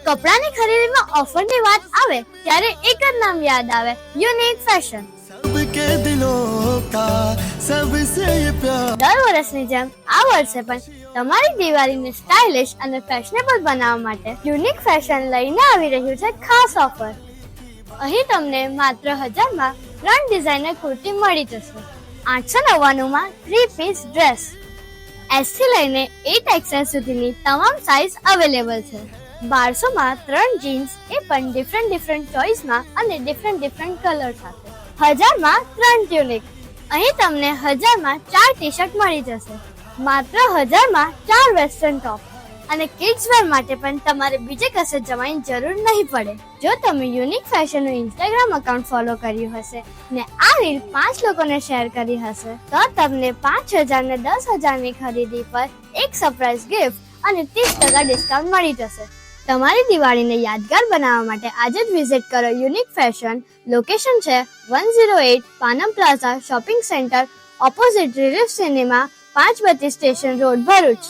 કપડાની ખરીદીમાં ઓફરની વાત આવે ત્યારે એક જ નામ યાદ આવે, યુનિક ફેશન. सबके दिलों का सबसे ये प्यार. દર વર્ષની જેમ આ વર્ષે પણ તમારી દિવાળીને સ્ટાઇલિશ અને ફેશનેબલ બનાવવા માટે યુનિક ફેશન લઈને આવી રહ્યું છે ખાસ ઓફર. અહીં તમને માત્ર 1000માં 3 ડિઝાઇનર કુર્તી મળી જશે. 899માં 3 પીસ ડ્રેસ. S થી લઈને 8XL સુધીની તમામ સાઇઝ અવેલેબલ છે. 1200માં 3 જીન્સ, એ પણ ડિફરન્ટ ચોઇસમાં અને ડિફરન્ટ કલર સાથે. 1000માં 3 ટ્યુનિક. અહીં તમને 1000માં 4 ટી શર્ટ મળી જશે. માત્ર 1000માં 4 વેસ્ટર્ન ટોપ. અને કિડ્સ વેર માટે પણ તમારે બીજે કશે જવાની જરૂર નહીં પડે. જો તમે યુનિક ફેશનનું ઇન્સ્ટાગ્રામ એકાઉન્ટ ફોલો કર્યું હશે ને આ રીલ 5 લોકોને શેર કરી હશે તો તમને 5000 ને 10000ની ખરીદી પર એક સરપ્રાઈઝ ગિફ્ટ અને 30% ડિસ્કાઉન્ટ મળી જશે. તમારી દિવાળીને યાદગાર બનાવવા માટે આજે જ વિઝિટ કરો યુનિક ફેશન. લોકેશન છે 108 Panam plaza shopping centre, opposite relief cinema, 532 station road, Bharuch.